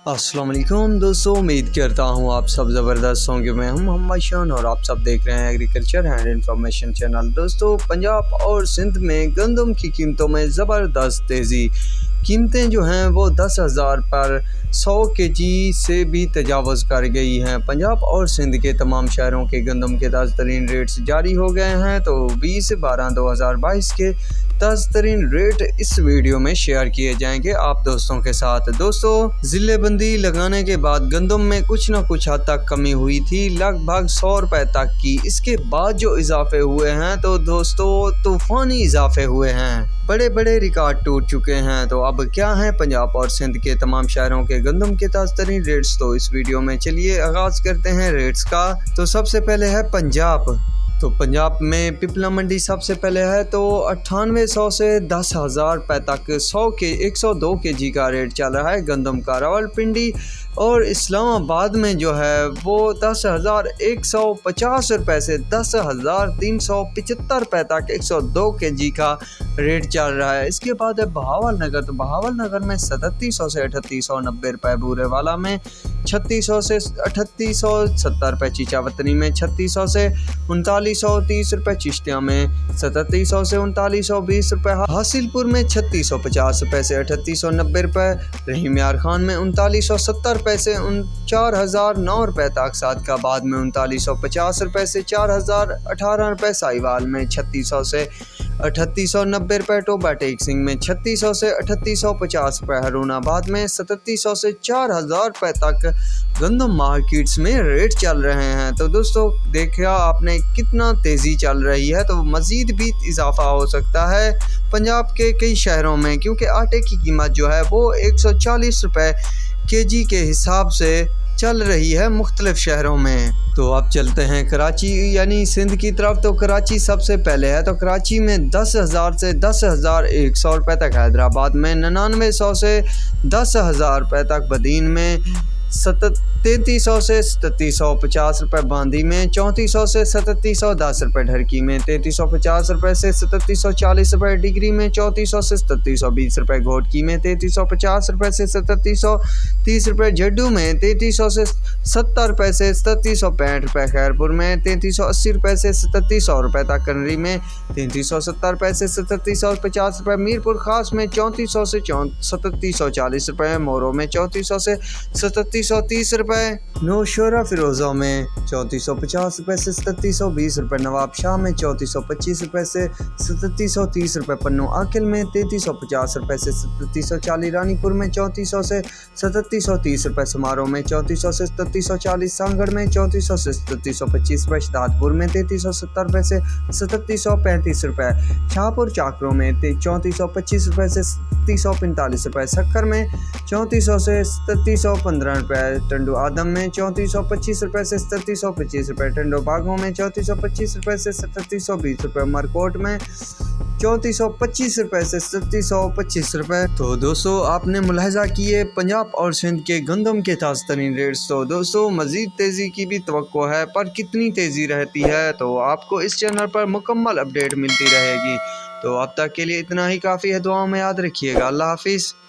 अस्सलाम वालेकुम दोस्तों, उम्मीद करता हूँ आप सब ज़बरदस्त होंगे। मैं हूँ मोहम्मद शान और आप सब देख रहे हैं एग्रीकल्चर एंड इंफॉर्मेशन चैनल। दोस्तों, पंजाब और सिंध में गंदम की कीमतों में ज़बरदस्त तेज़ी। कीमतें जो हैं वो 10,000 पर 100 केजी से भी तजावज़ कर गई हैं। पंजाब और सिंध के तमाम शहरों के गंदम के ताज़ा तरीन रेट्स जारी हो गए हैं। तो 20/12/2022 के ताज़ा तरीन रेट इस वीडियो में शेयर किए जाएंगे आप दोस्तों के साथ। दोस्तों, ज़िलेबंदी लगाने के बाद गंदम में कुछ न कुछ हद तक कमी हुई थी, लगभग 100 रुपये तक की। इसके बाद जो इजाफे हुए हैं तो दोस्तों तूफ़ानी इजाफे हुए हैं, बड़े बड़े रिकॉर्ड टूट चुके हैं। तो अब क्या है पंजाब और सिंध के तमाम शहरों के गंदम के ताज़ा तरीन रेट्स, तो इस वीडियो में चलिए आगाज़ करते हैं रेट्स का। तो सबसे पहले है पंजाब। तो पंजाब में पिपला मंडी सबसे पहले है, तो 9800 से 10,000 रुपये तक 102 केजी का रेट चल रहा है गंदम का। रावलपिंडी और इस्लामाबाद में जो है वो 10,150 रुपये से 10,375 रुपये तक 102 केजी का रेट चल रहा है। इसके बाद है बहावल नगर। तो बहावल नगर में 3700 से 3890 रुपये, बूरेवाला में 3600 से 3870 रुपये, चीचावतनी में 3600 से 3930 रुपये, चिश्तिया में 3700 से 3920 रुपये, हासिलपुर में 3650 रुपये से 3890 रुपये, रहीम यार खान में 3970 रुपये से 4009 रुपये तक, सादकाबाद में 3950 रुपये से 4018 रुपये, साहिवाल में 3600 से 3890 रुपये, टोबा टेक सिंह में 3600 से 3850 रुपये, हरूनाबाद में 3700 से 4000 रुपये तक गंदम मार्केट्स में रेट चल रहे हैं। तो दोस्तों, देखा आपने कितना तेज़ी चल रही है। तो मज़ीद भी इजाफा हो सकता है पंजाब के कई शहरों में, क्योंकि आटे की कीमत जो है वो 140 रुपये केजी के हिसाब से चल रही है मुख्तलिफ शहरों में। तो अब चलते हैं कराची यानी सिंध की तरफ। तो कराची सबसे पहले है। तो कराची में 10,000 से 10,100 रुपये तक, हैदराबाद में 9900 से 10,000 रुपये तक, बदीन में 3300 से 3750 रुपये, बांदी में 3400 से 3710 रुपये, ढरकी में 3350 रुपये से 3740 रुपये, डिग्री में 3400 से 3720 रुपये, घोटकी में 3350 रुपये से 3730 रुपये, झड्डू में 3300 से 70 रुपये से 3765 रुपये, खैरपुर में 3380 रुपये से 3700 रुपये तक, कनरी में 3370 रुपये से 3750 रुपये, मीरपुर खास में 3400 से 3740 रुपये, मोरो में 3400 से 3730 रुपये, नौशहरा फिरोज़ा में 3450 रुपये से 3720 रुपये, नवाब शाह में 3425 रुपये से 3730 रुपये, पन्नू आकिल में 3350 रुपये से 3740, रानीपुर में 3400 से 3730 रुपये, समारोह में 3400 से 3740, सांगड़ में 3400 से 3725 रुपये, शहदादपुर में 3370 रुपये से 3735 रुपये, शाहपुर चाकरों में 3425 रुपये से 3745 रुपये, सक्कर में 3400 से 3715 रुपये, टंडू आदम में 3425 रुपये से 3725 रुपये, टंडो बागों में 3425 रुपये से 3720 रुपये, मरकोट में 3425 रुपये से 3725 रुपये। तो दोस्तों, आपने मुलाहिजा किए पंजाब और सिंध के गंदम के ताज़ा तरीन रेट्स। तो दोस्तों, मज़ीद तेज़ी की भी तवक्को है, पर कितनी तेज़ी रहती है तो आपको इस चैनल पर मुकम्मल अपडेट मिलती रहेगी। तो अब तक के लिए इतना ही काफ़ी है। दुआओं में याद रखिएगा। अल्लाह हाफिज़।